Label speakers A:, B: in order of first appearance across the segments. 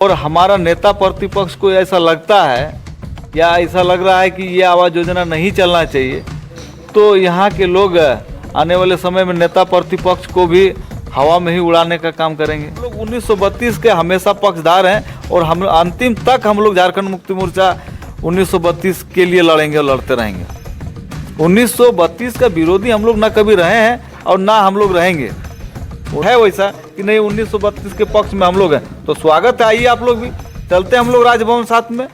A: और हमारा नेता प्रतिपक्ष को ऐसा लगता है या ऐसा लग रहा है कि ये आवास योजना नहीं चलना चाहिए, तो यहाँ के लोग आने वाले समय में नेता प्रतिपक्ष को भी हवा में ही उड़ाने का काम करेंगे। लोग 1932 के हमेशा पक्षधार हैं और हम अंतिम तक हम लोग झारखंड मुक्ति मोर्चा 1932 के लिए लड़ेंगे और लड़ते रहेंगे। 1932 का विरोधी हम लोग ना कभी रहे हैं और ना हम लोग रहेंगे। वो है वैसा कि नहीं 1932 के पक्ष में हम लोग हैं, तो स्वागत है, आइए आप लोग भी, चलते हैं हम लोग राजभवन साथ में,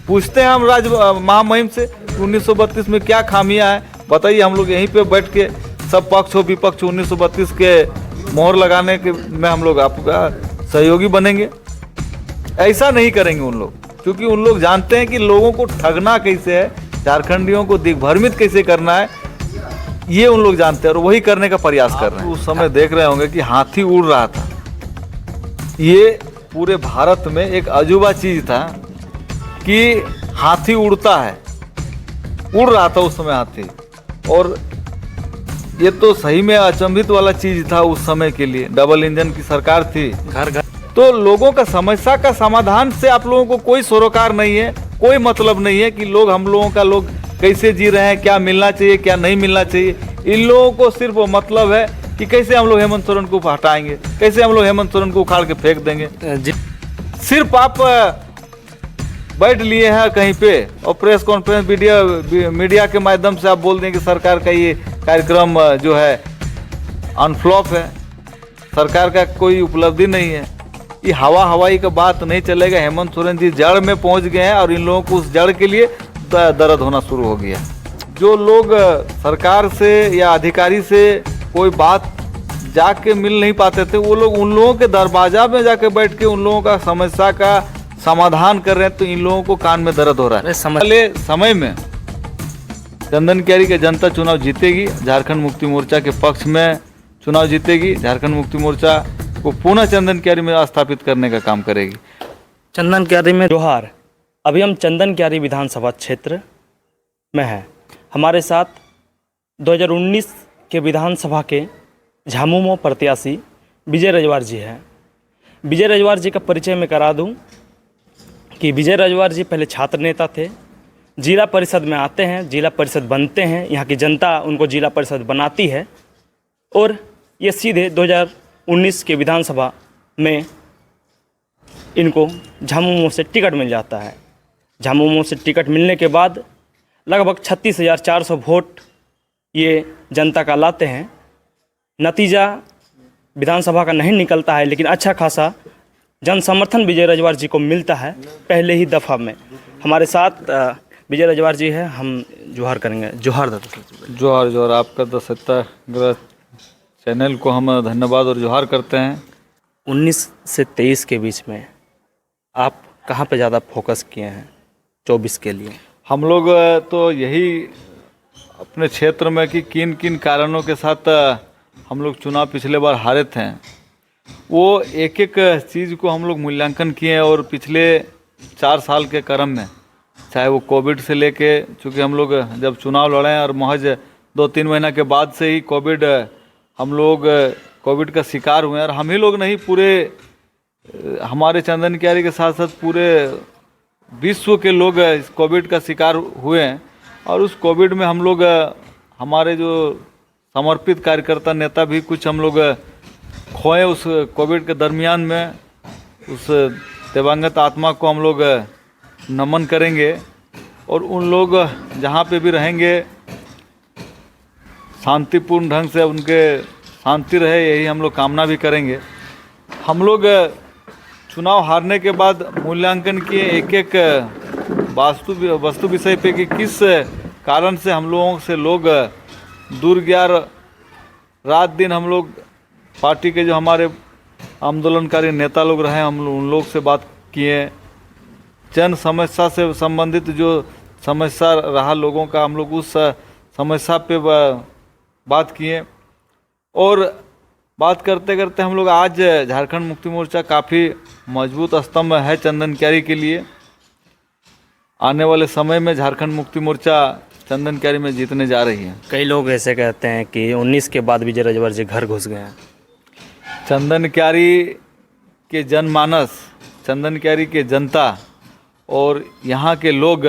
A: पूछते हैं हम महामहिम से 1932 में क्या खामियां हैं, बताइए। हम लोग यहीं पे बैठ के सब पक्ष हो विपक्ष 1932 के मोहर लगाने के में हम लोग आपका सहयोगी बनेंगे। ऐसा नहीं करेंगे उन लोग, क्योंकि उन लोग जानते हैं कि लोगों को ठगना कैसे है, झारखंडियों को दिग्भ्रमित कैसे करना है, ये उन लोग जानते हैं और वही करने का प्रयास कर रहे हैं। उस समय देख रहे होंगे कि हाथी उड़ रहा था। ये पूरे भारत में एक अजूबा चीज था कि हाथी उड़ता है, उड़ रहा था उस समय हाथी, और ये तो सही में अचंभित वाला चीज था उस समय के लिए। डबल इंजन की सरकार थी, घर घर, तो लोगों का समस्या का समाधान से आप लोगों को कोई सरोकार नहीं है, कोई मतलब नहीं है कि लोग हम लोगों का लोग कैसे जी रहे हैं, क्या मिलना चाहिए क्या नहीं मिलना चाहिए। इन लोगों को सिर्फ वो मतलब है कि कैसे हम लोग हेमंत सोरेन को हटाएंगे, कैसे हम लोग हेमंत सोरेन को उखाड़ के फेंक देंगे। सिर्फ आप बैठ लिए हैं कहीं पे और प्रेस कॉन्फ्रेंस मीडिया के माध्यम से आप बोल दें कि सरकार का ये कार्यक्रम जो है अनफ्लॉप है, सरकार का कोई उपलब्धि नहीं है। ये हवाई का बात नहीं चलेगा। हेमंत सोरेन जी जड़ में पहुंच गए हैं और इन लोगों को उस जड़ के लिए दर्द होना शुरू हो गया। जो लोग सरकार से या अधिकारी से कोई बात जाके मिल नहीं पाते थे, वो लोग उन लोगों के दरवाजा में जाके बैठ के उन लोगों का समस्या का समाधान कर रहे हैं, तो इन लोगों को कान में दर्द हो रहा है। अगले समय में चंदन क्यारी के जनता चुनाव जीतेगी, झारखंड मुक्ति मोर्चा के पक्ष में चुनाव जीतेगी, झारखंड मुक्ति मोर्चा को पुनः चंदन क्यारी में स्थापित करने का काम करेगी।
B: चंदन क्यारी में जोहार। अभी हम चंदन क्यारी विधानसभा क्षेत्र में हैं। हमारे साथ 2019 के विधानसभा के झामुमो प्रत्याशी विजय रजवार जी हैं। विजय रजवार जी का परिचय मैं करा दूं कि विजय रजवार जी पहले छात्र नेता थे, जिला परिषद में आते हैं, जिला परिषद बनते हैं, यहाँ की जनता उनको जिला परिषद बनाती है और ये सीधे 2019 के विधानसभा में इनको झामुमो से टिकट मिल जाता है। झामुमो से टिकट मिलने के बाद लगभग 36,400 वोट ये जनता का लाते हैं। नतीजा विधानसभा का नहीं निकलता है, लेकिन अच्छा खासा जन समर्थन विजय रजवार जी को मिलता है पहले ही दफ़ा में। हमारे साथ विजय रजवार जी है, हम जोहार करेंगे। जोहार दादा।
A: जोहार जोहार। आपका द सत्याग्रह चैनल को हम धन्यवाद और जोहार करते हैं।
B: 19 से 23 के बीच में आप कहाँ पे ज़्यादा फोकस किए हैं 24 के लिए?
A: हम लोग तो यही अपने क्षेत्र में कि किन किन कारणों के साथ हम लोग चुनाव पिछले बार हारे थे, वो एक एक चीज़ को हम लोग मूल्यांकन किए और पिछले 4 साल के क्रम में, चाहे वो कोविड से लेके, चूँकि हम लोग जब चुनाव लड़े और महज 2-3 महीना के बाद से ही हम लोग कोविड का शिकार हुए और हम ही लोग नहीं, पूरे हमारे चंदन क्यारी के साथ साथ पूरे विश्व के लोग इस कोविड का शिकार हुए हैं। और उस कोविड में हम लोग, हमारे जो समर्पित कार्यकर्ता नेता भी कुछ हम लोग खोए उस कोविड के दरमियान में। उस दिवंगत आत्मा को हम लोग नमन करेंगे और उन लोग जहाँ पे भी रहेंगे शांतिपूर्ण ढंग से उनके शांति रहे, यही हम लोग कामना भी करेंगे। हम लोग चुनाव हारने के बाद मूल्यांकन किए एक एक वस्तु विषय पे कि किस कारण से हम लोगों से लोग दूर गया। रात दिन हम लोग पार्टी के जो हमारे आंदोलनकारी नेता लोग रहे, हम लोग उन लोग से बात किए। जन समस्या से संबंधित जो समस्या रहा लोगों का, हम लोग उस समस्या पे बात किए और बात करते करते हम लोग आज झारखंड मुक्ति मोर्चा काफ़ी मजबूत स्तंभ है चंदन क्यारी के लिए। आने वाले समय में झारखंड मुक्ति मोर्चा चंदन क्यारी में जीतने जा रही है।
B: कई लोग ऐसे कहते हैं कि 19 के बाद विजय रजवार जी घर घुस गए हैं।
A: चंदन क्यारी के जनमानस चंदन क्यारी के जनता और यहाँ के लोग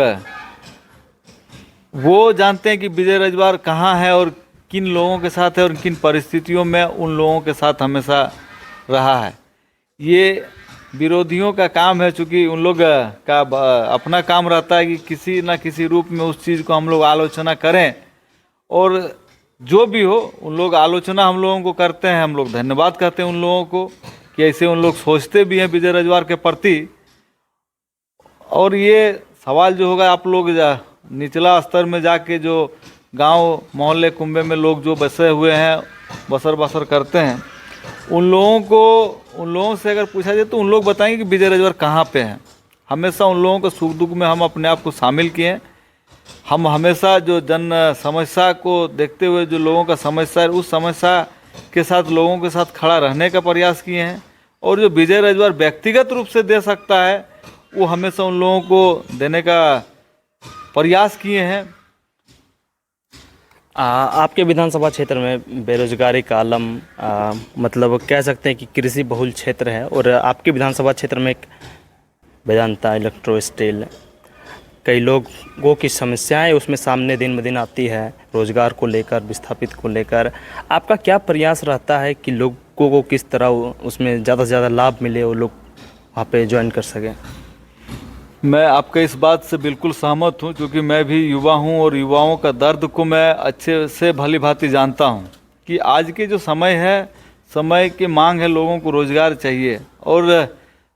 A: वो जानते हैं कि विजय रजवार कहाँ है और किन लोगों के साथ है और किन परिस्थितियों में उन लोगों के साथ हमेशा रहा है। ये विरोधियों का काम है, चूँकि उन लोग का अपना काम रहता है कि किसी न किसी रूप में उस चीज़ को हम लोग आलोचना करें, और जो भी हो उन लोग आलोचना हम लोगों को करते हैं, हम लोग धन्यवाद कहते हैं उन लोगों को कि ऐसे उन लोग सोचते भी हैं विजय रजवार के प्रति। और ये सवाल जो होगा, आप लोग निचला स्तर में जाके जो गांव मोहल्ले कुंबे में लोग जो बसे हुए हैं, बसर बसर करते हैं, उन लोगों से अगर पूछा जाए तो उन लोग बताएंगे कि विजय रजवार कहाँ पे हैं। हमेशा उन लोगों को सुख दुख में हम अपने आप को शामिल किए हैं। हम हमेशा जो जन समस्या को देखते हुए जो लोगों का समस्या है, उस समस्या के साथ लोगों के साथ खड़ा रहने का प्रयास किए हैं। और जो विजय रजवार व्यक्तिगत रूप से दे सकता है, वो हमेशा उन लोगों को देने का प्रयास किए हैं।
B: आपके विधानसभा क्षेत्र में बेरोजगारी का आलम मतलब कह सकते हैं कि कृषि बहुल क्षेत्र है, और आपके विधानसभा क्षेत्र में एक वेदांता इलेक्ट्रो स्टील, कई लोगों की समस्याएं उसमें सामने दिन ब दिन आती है, रोजगार को लेकर, विस्थापित को लेकर। आपका क्या प्रयास रहता है कि लोगों को किस तरह उसमें ज़्यादा से ज़्यादा लाभ मिले, वो लोग वहाँ पे ज्वाइन कर सकें?
A: मैं आपके इस बात से बिल्कुल सहमत हूं, क्योंकि मैं भी युवा हूं और युवाओं का दर्द को मैं अच्छे से भली भांति जानता हूं कि आज के जो समय है, समय की मांग है, लोगों को रोज़गार चाहिए और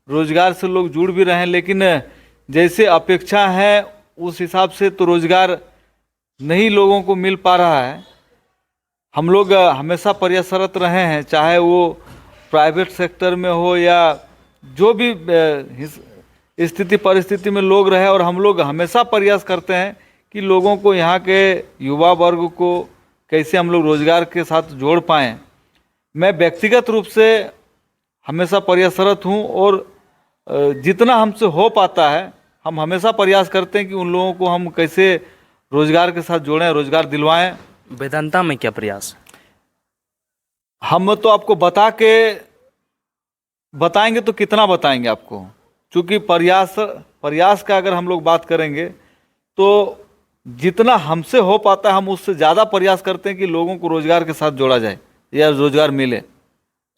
A: रोज़गार से लोग जुड़ भी रहे हैं, लेकिन जैसे अपेक्षा है उस हिसाब से तो रोज़गार नहीं लोगों को मिल पा रहा है। हम लोग हमेशा प्रयासरत रहे हैं, चाहे वो प्राइवेट सेक्टर में हो या जो भी स्थिति परिस्थिति में लोग रहे, और हम लोग हमेशा प्रयास करते हैं कि लोगों को, यहाँ के युवा वर्ग को कैसे हम लोग रोज़गार के साथ जोड़ पाएँ। मैं व्यक्तिगत रूप से हमेशा प्रयासरत हूँ और जितना हमसे हो पाता है हम हमेशा प्रयास करते हैं कि उन लोगों को हम कैसे रोज़गार के साथ जोड़ें, रोज़गार दिलवाएं।
B: वेदांता में क्या प्रयास?
A: हम तो आपको बताएंगे तो कितना बताएंगे आपको, चूँकि प्रयास का अगर हम लोग बात करेंगे तो जितना हमसे हो पाता है हम उससे ज़्यादा प्रयास करते हैं कि लोगों को रोज़गार के साथ जोड़ा जाए या रोज़गार मिले।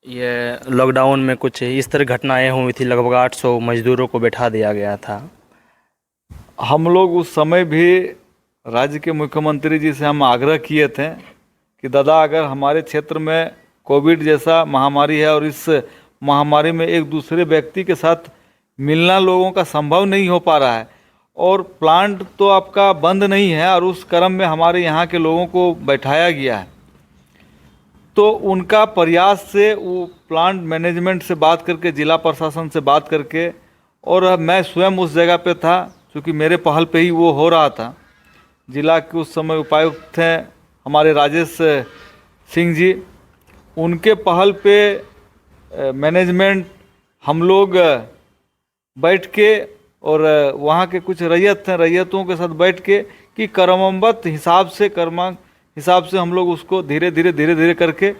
B: ये लॉकडाउन में कुछ इस तरह घटनाएं हुई थी, लगभग 800 मजदूरों को बैठा दिया गया था।
A: हम लोग उस समय भी राज्य के मुख्यमंत्री जी से हम आग्रह किए थे कि दादा, अगर हमारे क्षेत्र में कोविड जैसा महामारी है और इस महामारी में एक दूसरे व्यक्ति के साथ मिलना लोगों का संभव नहीं हो पा रहा है और प्लांट तो आपका बंद नहीं है और उस क्रम में हमारे यहाँ के लोगों को बैठाया गया है, तो उनका प्रयास से वो प्लांट मैनेजमेंट से बात करके, जिला प्रशासन से बात करके, और मैं स्वयं उस जगह पे था क्योंकि मेरे पहल पे ही वो हो रहा था। जिला के उस समय उपायुक्त थे हमारे राजेश सिंह जी, उनके पहल पे मैनेजमेंट हम लोग बैठ के और वहाँ के कुछ रैयत थे, रैयतों के साथ बैठ के कि क्रमबद्ध हिसाब से हम लोग उसको धीरे धीरे करके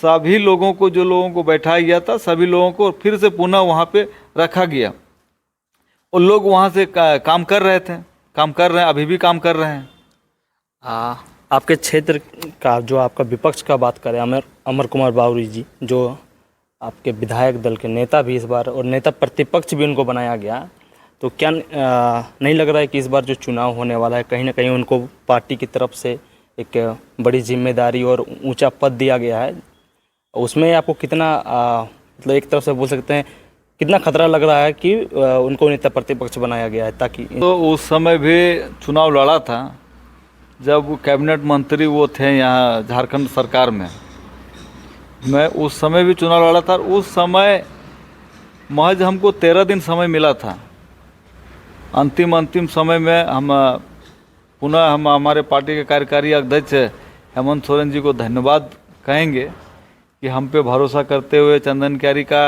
A: सभी लोगों को, जो लोगों को बैठाया गया था, सभी लोगों को फिर से पुनः वहाँ पे रखा गया और लोग वहाँ से काम कर रहे थे, काम कर रहे हैं, अभी भी काम कर रहे हैं।
B: आपके क्षेत्र का जो आपका विपक्ष का बात करें, अमर कुमार बावरी जी, जो आपके विधायक दल के नेता भी इस बार और नेता प्रतिपक्ष भी उनको बनाया गया, तो क्या नहीं लग रहा है कि इस बार जो चुनाव होने वाला है, कहीं ना कहीं उनको पार्टी की तरफ से एक बड़ी जिम्मेदारी और ऊंचा पद दिया गया है, उसमें आपको कितना मतलब एक तरफ से बोल सकते हैं कितना खतरा लग रहा है कि उनको नेता प्रतिपक्ष बनाया गया है? ताकि
A: तो उस समय भी चुनाव लड़ा था जब वो कैबिनेट मंत्री वो थे यहाँ झारखंड सरकार में, मैं उस समय भी चुनाव लड़ा था। उस समय महज हमको 13 दिन समय मिला था। अंतिम समय में हम पुनः हमारे पार्टी के कार्यकारी अध्यक्ष हेमंत सोरेन जी को धन्यवाद कहेंगे कि हम पे भरोसा करते हुए चंदन क्यारी का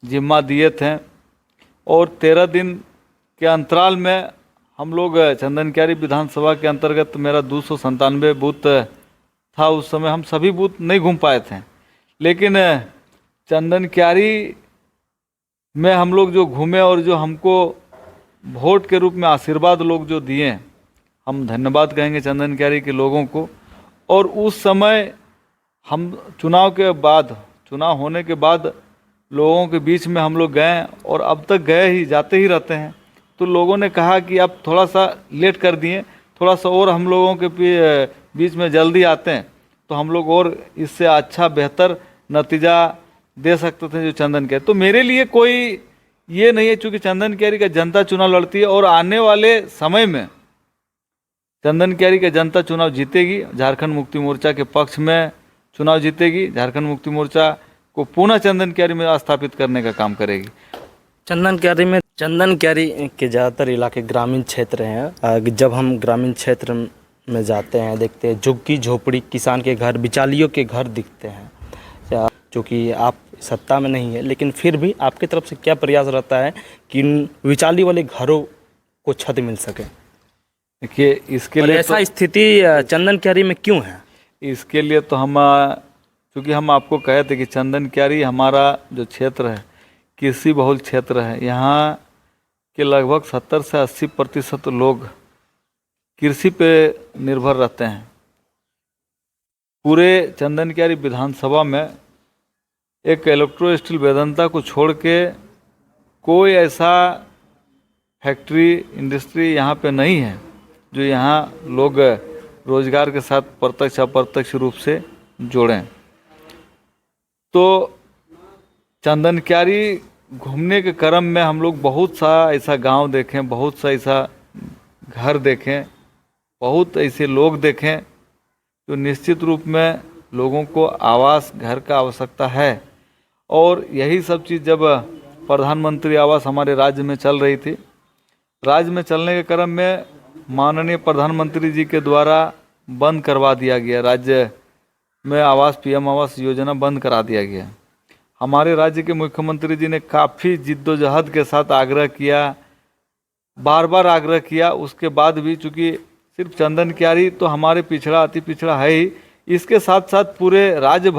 A: जिम्मा दिए थे, और 13 दिन के अंतराल में हम लोग चंदन क्यारी विधानसभा के अंतर्गत, मेरा 297 बूथ था उस समय, हम सभी बूथ नहीं घूम पाए थे, लेकिन चंदन क्यारी में हम लोग जो घूमे और जो हमको वोट के रूप में आशीर्वाद लोग जो दिए, हम धन्यवाद कहेंगे चंदन क्यारी के लोगों को। और उस समय हम चुनाव होने के बाद लोगों के बीच में हम लोग गए और अब तक गए ही जाते ही रहते हैं। तो लोगों ने कहा कि अब थोड़ा सा लेट कर दिए, थोड़ा सा और हम लोगों के बीच में जल्दी आते हैं तो हम लोग और इससे अच्छा बेहतर नतीजा दे सकते थे जो चंदन क्यारी। तो मेरे लिए कोई ये नहीं है, चूँकि चंदन क्यारी का जनता चुनाव लड़ती है और आने वाले समय में चंदन क्यारी का जनता चुनाव जीतेगी। झारखंड मुक्ति मोर्चा के पक्ष में चुनाव जीतेगी। झारखंड मुक्ति मोर्चा को पुनः चंदन क्यारी में स्थापित करने का काम करेगी।
B: चंदन क्यारी के ज़्यादातर इलाके ग्रामीण क्षेत्र हैं। जब हम ग्रामीण क्षेत्र में जाते हैं, देखते हैं झुग्गी झोपड़ी किसान के घर, बिचालियों के घर दिखते हैं। जो कि आप सत्ता में नहीं है, लेकिन फिर भी आपकी तरफ से क्या प्रयास रहता है कि इन बिचाली वाले घरों को छत मिल सके?
A: देखिए, इसके लिए
B: ऐसा स्थिति चंदन क्यारी में क्यों है?
A: इसके लिए तो चूँकि हम आपको कहे थे कि चंदन क्यारी हमारा जो क्षेत्र है कृषि बहुल क्षेत्र है। यहाँ के लगभग 70 से 80% लोग कृषि पे निर्भर रहते हैं। पूरे चंदन क्यारी विधानसभा में एक इलेक्ट्रो स्टील वेदांता को छोड़ के कोई ऐसा फैक्ट्री इंडस्ट्री यहाँ पे नहीं है जो यहाँ लोग रोजगार के साथ प्रत्यक्ष अप्रत्यक्ष रूप से जोड़ें। तो चंदन क्यारी घूमने के क्रम में हम लोग बहुत सा ऐसा गांव देखें, बहुत सा ऐसा घर देखें, बहुत ऐसे लोग देखें जो निश्चित रूप में लोगों को आवास घर का आवश्यकता है। और यही सब चीज़ जब प्रधानमंत्री आवास हमारे राज्य में चल रही थी, राज्य में चलने के क्रम में माननीय प्रधानमंत्री जी के द्वारा बंद करवा दिया गया। राज्य में आवास पीएम आवास योजना बंद करा दिया गया। हमारे राज्य के मुख्यमंत्री जी ने काफ़ी जिद्दोजहद के साथ आग्रह किया, बार बार आग्रह किया। उसके बाद भी चूँकि सिर्फ चंदन क्यारी तो हमारे पिछड़ा अति पिछड़ा है ही, इसके साथ साथ पूरे राज्य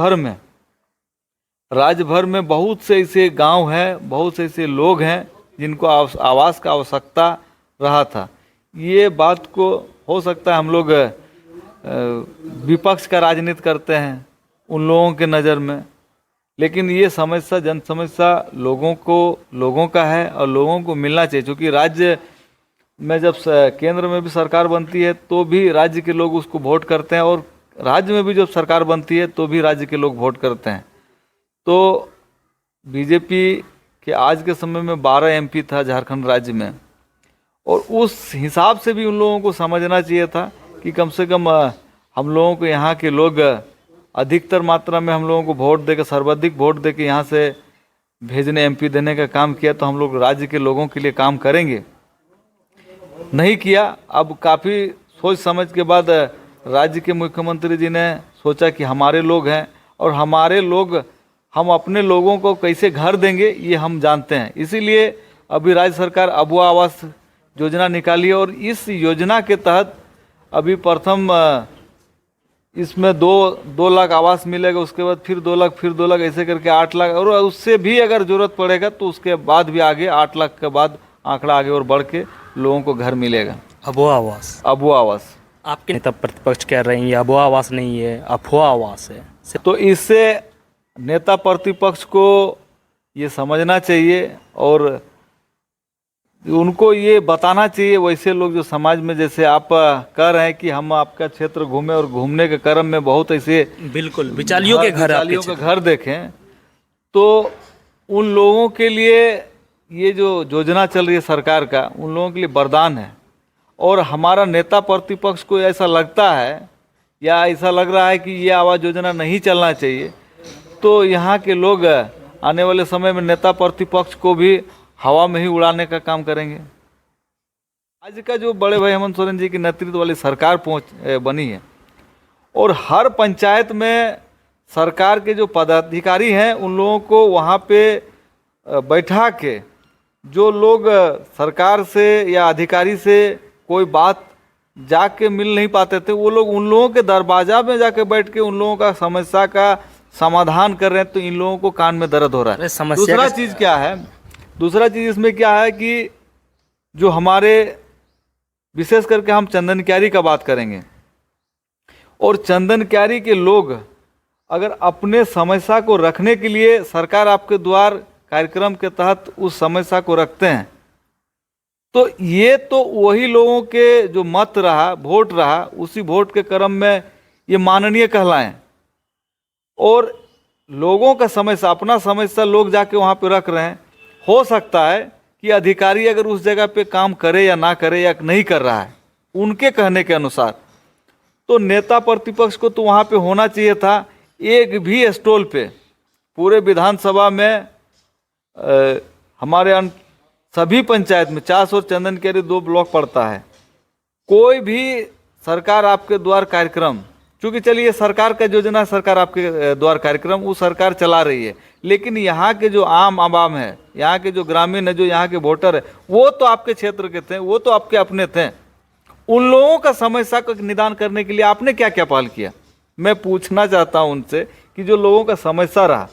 A: भर में बहुत से ऐसे गांव हैं, बहुत से ऐसे लोग हैं जिनको आवास का आवश्यकता रहा था। ये बात को हो सकता है हम लोग विपक्ष का राजनीति करते हैं उन लोगों के नज़र में, लेकिन ये समस्या जन समस्या लोगों का है और लोगों को मिलना चाहिए। क्योंकि राज्य में जब केंद्र में भी सरकार बनती है तो भी राज्य के लोग उसको वोट करते हैं, और राज्य में भी जब सरकार बनती है तो भी राज्य के लोग वोट करते हैं। तो बीजेपी के आज के समय में 12 एमपी था झारखंड राज्य में, और उस हिसाब से भी उन लोगों को समझना चाहिए था कि कम से कम हम लोगों को यहाँ के लोग अधिकतर मात्रा में हम लोगों को वोट देकर, सर्वाधिक वोट देकर यहाँ से भेजने, एमपी देने का काम किया, तो हम लोग राज्य के लोगों के लिए काम करेंगे। नहीं किया। अब काफ़ी सोच समझ के बाद राज्य के मुख्यमंत्री जी ने सोचा कि हमारे लोग हैं और हमारे लोग, हम अपने लोगों को कैसे घर देंगे ये हम जानते हैं। इसीलिए अभी राज्य सरकार अबुआ आवास योजना निकाली है, और इस योजना के तहत अभी प्रथम इसमें 2 लाख आवास मिलेगा, उसके बाद फिर 2 लाख, फिर 2 लाख, ऐसे करके 8 लाख, और उससे भी अगर ज़रूरत पड़ेगा तो उसके बाद भी आगे 8 लाख के बाद आंकड़ा आगे और बढ़ के लोगों को घर मिलेगा।
B: अबुआ आवास आपके नेता प्रतिपक्ष कह रहे हैं ये अबुआ आवास नहीं है, अफवाह आवास है।
A: तो इससे नेता प्रतिपक्ष को ये समझना चाहिए और उनको ये बताना चाहिए। वैसे लोग जो समाज में, जैसे आप कह रहे हैं कि हम आपका क्षेत्र घूमे और घूमने के क्रम में बहुत ऐसे
B: बिल्कुल बिचालियों के
A: घर देखें, तो उन लोगों के लिए ये जो योजना चल रही है सरकार का, उन लोगों के लिए वरदान है। और हमारा नेता प्रतिपक्ष को ऐसा लगता है या ऐसा लग रहा है कि ये आवास योजना नहीं चलना चाहिए, तो यहाँ के लोग आने वाले समय में नेता प्रतिपक्ष को भी हवा में ही उड़ाने का काम करेंगे। आज का जो बड़े भाई हेमंत सोरेन जी की नेतृत्व वाली सरकार बनी है, और हर पंचायत में सरकार के जो पदाधिकारी हैं उन लोगों को वहाँ पे बैठा के, जो लोग सरकार से या अधिकारी से कोई बात जाके मिल नहीं पाते थे, वो लोग उन लोगों के दरवाजा में जाके बैठ के उन लोगों का समस्या का समाधान कर रहे हैं। तो इन लोगों को कान में दर्द हो रहा है। दूसरा चीज़ क्या है दूसरा चीज़ इसमें क्या है कि जो हमारे, विशेष करके हम चंदन क्यारी का बात करेंगे, और चंदन क्यारी के लोग अगर अपने समस्या को रखने के लिए सरकार आपके द्वार कार्यक्रम के तहत उस समस्या को रखते हैं, तो ये तो वही लोगों के जो मत रहा, वोट रहा, उसी वोट के क्रम में ये माननीय कहलाएं। और लोगों का समस्या, अपना समस्या लोग जाके वहाँ पे रख रहे हैं। हो सकता है कि अधिकारी अगर उस जगह पे काम करे या ना करे या नहीं कर रहा है उनके कहने के अनुसार, तो नेता प्रतिपक्ष को तो वहाँ पे होना चाहिए था। एक भी स्टॉल पे पूरे विधानसभा में हमारे सभी पंचायत में 400 और चंदन क्यारी 2 ब्लॉक पड़ता है, कोई भी सरकार आपके द्वार कार्यक्रम, चूँकि चलिए सरकार का योजना, सरकार आपके द्वार कार्यक्रम वो सरकार चला रही है, लेकिन यहाँ के जो आम आवाम है, यहाँ के जो ग्रामीण है, जो यहाँ के वोटर है, वो तो आपके क्षेत्र के थे, वो तो आपके अपने थे। उन लोगों का समस्या का निदान करने के लिए आपने क्या क्या पहल किया? मैं पूछना चाहता हूँ उनसे कि जो लोगों का समस्या रहा,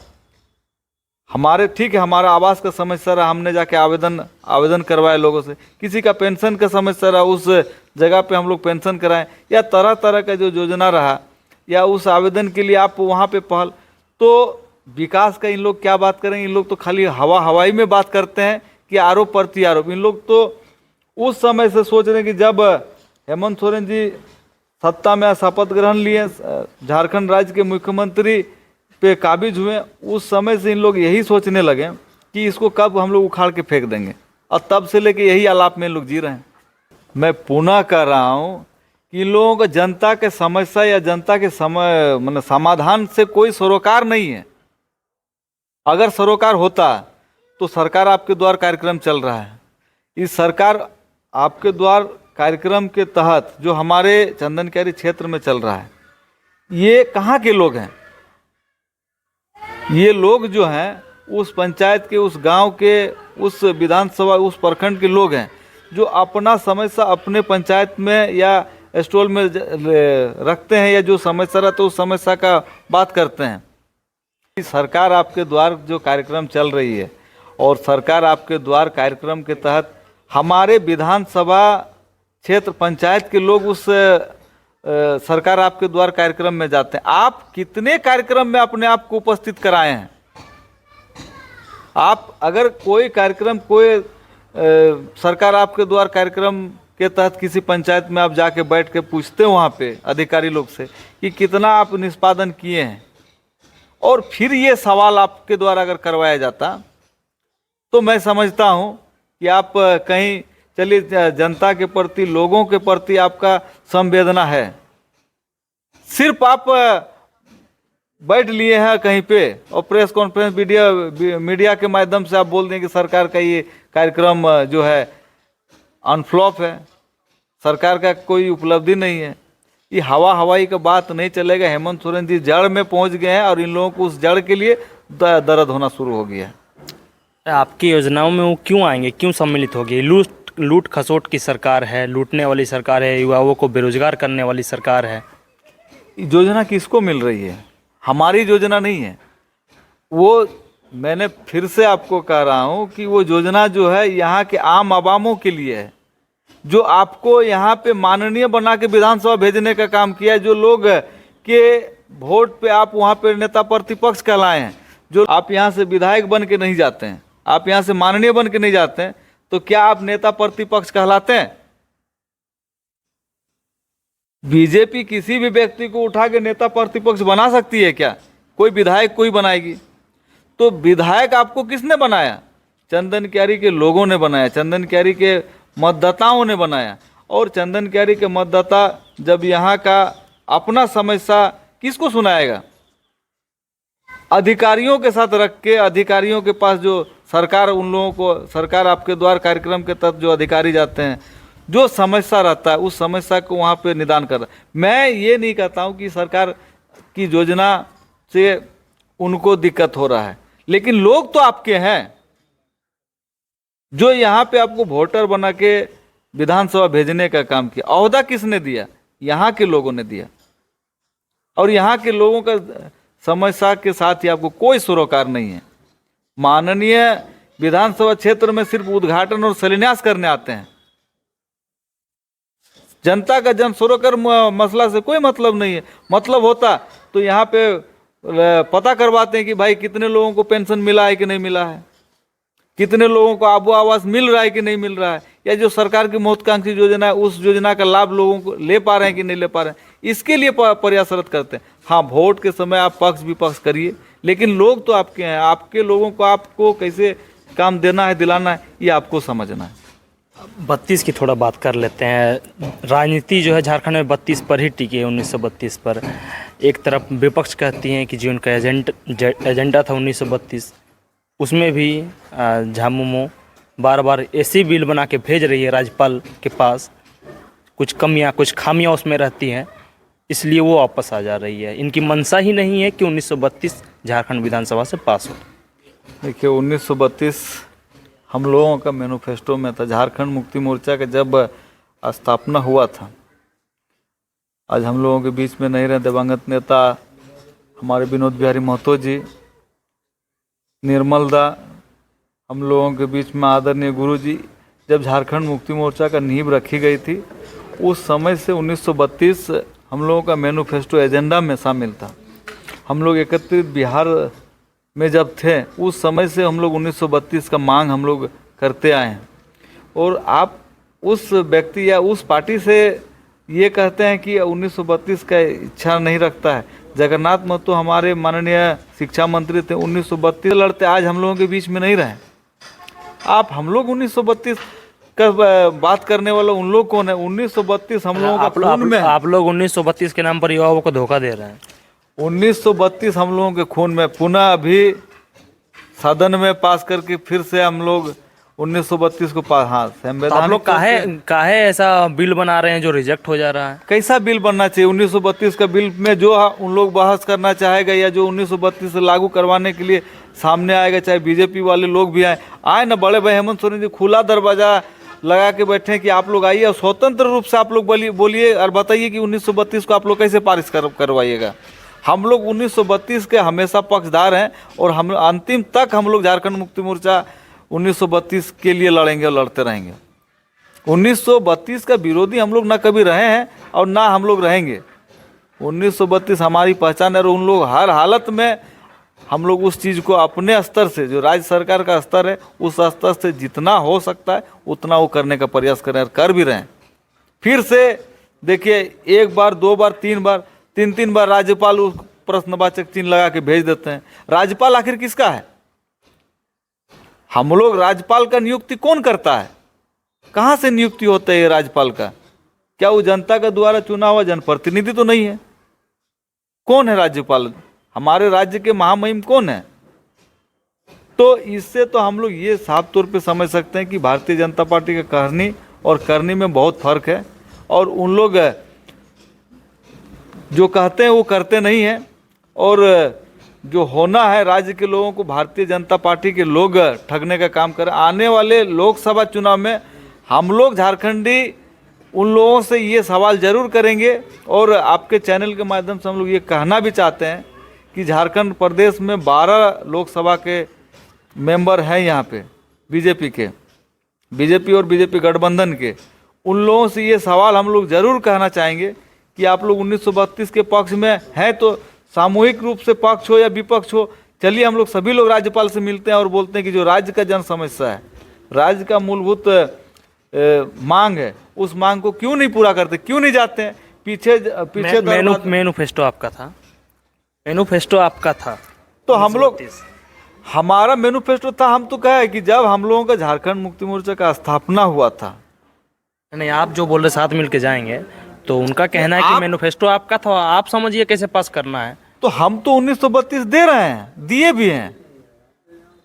A: हमारे ठीक है, हमारा आवास का समस्या रहा, हमने जाके आवेदन करवाए लोगों से, किसी का पेंशन का समस्या रहा, उस जगह पे हम लोग पेंशन कराएं, या तरह तरह का जो योजना रहा, या उस आवेदन के लिए आप वहाँ पे पहल। तो विकास का इन लोग क्या बात करेंगे? इन लोग तो खाली हवाई में बात करते हैं कि आरोप प्रति आरोप। इन लोग तो उस समय से सोच रहे हैं कि जब हेमंत सोरेन जी सत्ता में शपथ ग्रहण लिए, झारखंड राज्य के मुख्यमंत्री पे काबिज हुए, उस समय से इन लोग यही सोचने लगे कि इसको कब हम लोग उखाड़ के फेंक देंगे, और तब से लेके यही आलाप में लोग जी रहे हैं। मैं पुनः कह रहा हूँ कि इन लोगों को जनता के समस्या या जनता के समाधान से कोई सरोकार नहीं है। अगर सरोकार होता तो सरकार आपके द्वार कार्यक्रम चल रहा है, इस सरकार आपके द्वार कार्यक्रम के तहत जो हमारे चंदन क्यारी क्षेत्र में चल रहा है, ये कहाँ के लोग हैं? ये लोग जो हैं उस पंचायत के, उस गांव के, उस विधानसभा, उस प्रखंड के लोग हैं जो अपना समस्या अपने पंचायत में या स्टॉल में रखते हैं, या जो समस्या रहता है उस समस्या का बात करते हैं। सरकार आपके द्वार जो कार्यक्रम चल रही है, और सरकार आपके द्वार कार्यक्रम के तहत हमारे विधानसभा क्षेत्र पंचायत के लोग उस सरकार आपके द्वार कार्यक्रम में जाते हैं। आप कितने कार्यक्रम में अपने आप को उपस्थित कराए हैं? आप अगर कोई कार्यक्रम, कोई सरकार आपके द्वार कार्यक्रम के तहत किसी पंचायत में आप जाके बैठ के पूछते हो वहाँ पे अधिकारी लोग से कि कितना आप निष्पादन किए हैं, और फिर ये सवाल आपके द्वारा अगर करवाया जाता, तो मैं समझता हूँ कि आप कहीं, चलिए जनता के प्रति, लोगों के प्रति आपका संवेदना है, सिर्फ आप बैठ लिए हैं कहीं पे और प्रेस कॉन्फ्रेंस मीडिया के माध्यम से आप बोल दें कि सरकार का ये कार्यक्रम जो है अनफ्लॉप है, सरकार का कोई उपलब्धि नहीं है। ये हवाई का बात नहीं चलेगा। हेमंत सोरेन जी जड़ में पहुंच गए हैं, और इन लोगों को उस जड़ के लिए दर्द होना शुरू हो गया है।
B: आपकी योजनाओं में वो क्यों आएंगे, क्यों सम्मिलित होगी? लूट खसोट की सरकार है, लूटने वाली सरकार है, युवाओं को बेरोजगार करने वाली सरकार है।
A: योजना किसको मिल रही है? हमारी योजना नहीं है वो। मैंने फिर से आपको कह रहा हूँ कि वो योजना जो है यहाँ के आम आवामों के लिए है, जो आपको यहाँ पे माननीय बना के विधानसभा भेजने का काम किया है। जो लोग के वोट पे आप वहाँ पे नेता प्रतिपक्ष कहलाए हैं, जो आप यहाँ से विधायक बन के नहीं जाते हैं, आप यहाँ से माननीय बन के नहीं जाते हैं, तो क्या आप नेता प्रतिपक्ष कहलाते हैं? बीजेपी किसी भी व्यक्ति को उठा के नेता प्रतिपक्ष बना सकती है क्या? कोई विधायक कोई बनाएगी? तो विधायक आपको किसने बनाया? चंदन क्यारी के लोगों ने बनाया, चंदन क्यारी के मतदाताओं ने बनाया। और चंदन क्यारी के मतदाता जब यहाँ का अपना समस्या किसको सुनाएगा? अधिकारियों के साथ रख के, अधिकारियों के पास जो सरकार, उन लोगों को, सरकार आपके द्वार कार्यक्रम के तहत जो अधिकारी जाते हैं, जो समस्या रहता है उस समस्या को वहाँ पे निदान कर रहा है। मैं ये नहीं कहता हूँ कि सरकार की योजना से उनको दिक्कत हो रहा है, लेकिन लोग तो आपके हैं जो यहाँ पे आपको वोटर बना के विधानसभा भेजने का काम किया। ओहदा किसने दिया? यहाँ के लोगों ने दिया। और यहाँ के लोगों का समस्या के साथ ही आपको कोई सरोकार नहीं है। माननीय विधानसभा क्षेत्र में सिर्फ उद्घाटन और शिलान्यास करने आते हैं। जनता का जन सरोकार मसला से कोई मतलब नहीं है। मतलब होता तो यहाँ पे पता करवाते हैं कि भाई कितने लोगों को पेंशन मिला है कि नहीं मिला है, कितने लोगों को आबू आवास मिल रहा है कि नहीं मिल रहा है, या जो सरकार की महत्वाकांक्षी योजना है उस योजना का लाभ लोगों को ले पा रहे हैं कि नहीं ले पा रहे हैं। इसके लिए प्रयासरत करते हैं। हाँ, वोट के समय आप पक्ष विपक्ष करिए, लेकिन लोग तो आपके हैं। आपके लोगों को आपको कैसे काम देना है, दिलाना है, ये आपको समझना है।
B: 32 की थोड़ा बात कर लेते हैं। राजनीति जो है झारखंड में 32 पर ही टिकी है, 1932 पर। एक तरफ विपक्ष कहती हैं कि जो उनका एजेंडा था 1932, उसमें भी झामुमो बार बार ऐसी बिल बना के भेज रही है राज्यपाल के पास, कुछ कमियां कुछ खामियां उसमें रहती हैं, इसलिए वो वापस आ जा रही है। इनकी मंशा ही नहीं है कि 1932 झारखंड विधानसभा से पास हो।
A: देखिए, 1932 हम लोगों का मैनिफेस्टो में था। झारखंड मुक्ति मोर्चा का जब स्थापना हुआ था, आज हम लोगों के बीच में नहीं रहे दिवंगत नेता हमारे विनोद बिहारी महतो जी, निर्मल दा, हम लोगों के बीच में आदरणीय गुरु जी, जब झारखंड मुक्ति मोर्चा का नींव रखी गई थी, उस समय से 1932 हम लोगों का मैनिफेस्टो एजेंडा में शामिल था। हम लोग एकत्रित बिहार में जब थे, उस समय से हम लोग 1932 का मांग हम लोग करते आए हैं। और आप उस व्यक्ति या उस पार्टी से ये कहते हैं कि 1932 का इच्छा नहीं रखता है। जगन्नाथ महतो हमारे माननीय शिक्षा मंत्री थे, 1932 लड़ते, आज हम लोगों के बीच में नहीं रहे। आप हम लोग 1932 का बात करने वाला उन लोग कौन है? 1932 हम लोगों का खून में।
B: आप लोग 1932 के नाम पर युवाओं को धोखा दे रहे हैं।
A: 1932 हम लोगों के खून में। पुनः अभी सदन में पास करके फिर से हम लोग 1932 को पास। हाँ, संवैधानिक।
B: आप लोग काहे ऐसा बिल बना रहे हैं जो रिजेक्ट हो जा रहा है?
A: कैसा बिल बनना चाहिए? 1932 का बिल में जो उन लोग बहस करना चाहेगा या जो 1932 से लागू करवाने के लिए सामने आएगा, चाहे बीजेपी वाले लोग भी आए ना। बड़े भाई हेमंत सोरेन जी खुला दरवाजा लगा के बैठे हैं कि आप लोग आइए और स्वतंत्र रूप से आप लोग बोलिए और बताइए कि 1932 को आप लोग कैसे पारित करवाइएगा। हम लोग 1932 के हमेशा पक्षधार हैं और हम अंतिम तक हम लोग झारखंड मुक्ति मोर्चा 1932 के लिए लड़ेंगे और लड़ते रहेंगे। 1932 का विरोधी हम लोग ना कभी रहे हैं और ना हम लोग रहेंगे। 1932 हमारी पहचान है और उन लोग हर हालत में हम लोग उस चीज़ को अपने स्तर से, जो राज्य सरकार का स्तर है, उस स्तर से जितना हो सकता है उतना वो करने का प्रयास करें और कर भी रहे हैं। फिर से देखिए, एक बार, दो बार, तीन बार, तीन बार राज्यपाल उस प्रश्नवाचक चिन्ह लगा के भेज देते हैं। राज्यपाल आखिर किसका है? हम लोग राज्यपाल का नियुक्ति कौन करता है? कहाँ से नियुक्ति होता है ये राज्यपाल का? क्या वो जनता का द्वारा चुना हुआ जनप्रतिनिधि तो नहीं है? कौन है राज्यपाल? हमारे राज्य के महामहिम कौन है? तो इससे तो हम लोग ये साफ तौर पे समझ सकते हैं कि भारतीय जनता पार्टी का कहनी और करनी में बहुत फर्क है। और उन लोग जो कहते हैं वो करते नहीं हैं, और जो होना है राज्य के लोगों को भारतीय जनता पार्टी के लोग ठगने का काम करें। आने वाले लोकसभा चुनाव में हम लोग झारखंडी उन लोगों से ये सवाल जरूर करेंगे। और आपके चैनल के माध्यम से हम लोग ये कहना भी चाहते हैं कि झारखंड प्रदेश में 12 लोकसभा के मेंबर हैं यहाँ पे बीजेपी के, बीजेपी और बीजेपी गठबंधन के। उन लोगों से ये सवाल हम लोग ज़रूर कहना चाहेंगे कि आप लोग 1932 के पक्ष में हैं तो सामूहिक रूप से पक्ष हो या विपक्ष हो, चलिए हम लोग सभी लोग राज्यपाल से मिलते हैं और बोलते हैं कि जो राज्य का जन समस्या है, राज्य का मूलभूत मांग है, उस मांग को क्यों नहीं पूरा करते, क्यों नहीं जाते हैं पीछे।
B: मैनिफेस्टो आपका था, मैनिफेस्टो आपका था।
A: तो हम लोग, हमारा मैनिफेस्टो था। हम तो कहे कि जब हम लोगों का झारखंड मुक्ति मोर्चा का स्थापना हुआ था।
B: नहीं, आप जो बोल रहे साथ मिल के जाएंगे, तो उनका कहना है कि मैनिफेस्टो आपका था, आप समझिए कैसे पास करना है।
A: तो हम तो 1932 दे रहे हैं, दिए भी हैं।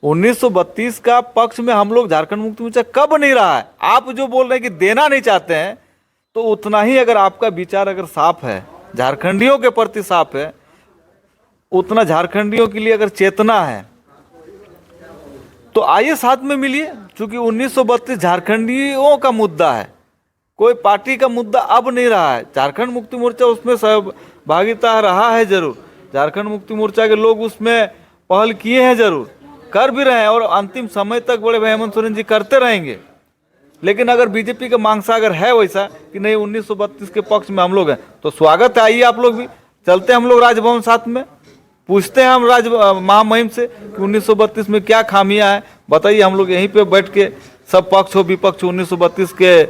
A: 1932 का पक्ष में हम लोग झारखंड मुक्ति मोर्चा कब नहीं रहा है? आप जो बोल रहे हैं कि देना नहीं चाहते हैं, तो उतना ही अगर आपका विचार अगर साफ है, झारखंडियों के प्रति साफ है, उतना झारखंडियों के लिए अगर चेतना है, तो आइए साथ में मिलिए। क्योंकि 1932 झारखंडियों का मुद्दा है, कोई पार्टी का मुद्दा अब नहीं रहा है। झारखंड मुक्ति मोर्चा उसमें सहभागिता रहा है जरूर, झारखंड मुक्ति मोर्चा के लोग उसमें पहल किए हैं जरूर, कर भी रहे हैं और अंतिम समय तक बड़े भाई हेमंत सोरेन जी करते रहेंगे। लेकिन अगर बीजेपी का मांगसा अगर है वैसा कि नहीं 1932 के पक्ष में हम लोग हैं, तो स्वागत है, आइए आप लोग भी, चलते हैं हम लोग राजभवन साथ में, पूछते हैं हम महामहिम से कि 1932 में क्या खामियां हैं, बताइए। हम लोग यहीं पे बैठ के सब पक्ष हो विपक्ष 1932 के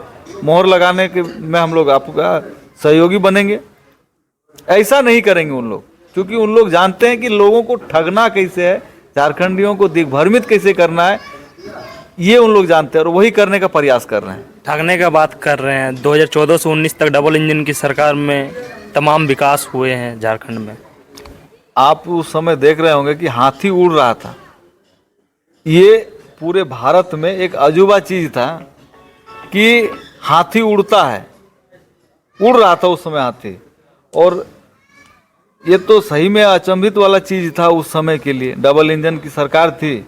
A: मोहर लगाने के में हम लोग आपका सहयोगी बनेंगे। ऐसा नहीं करेंगे उन लोग, क्योंकि उन लोग जानते हैं कि लोगों को ठगना कैसे है, झारखंडियों को दिग्भ्रमित कैसे करना है, ये उन लोग जानते हैं और वही करने का प्रयास कर रहे हैं।
B: ठगने का बात कर रहे हैं। 2014 से 19 तक डबल इंजन की सरकार में तमाम विकास हुए हैं झारखंड में।
A: आप उस समय देख रहे होंगे कि हाथी उड़ रहा था। ये पूरे भारत में एक अजूबा चीज था कि हाथी उड़ता है, उड़ रहा था उस समय हाथी, और ये तो सही में अचंभित वाला चीज था उस समय के लिए। डबल इंजन की सरकार थी।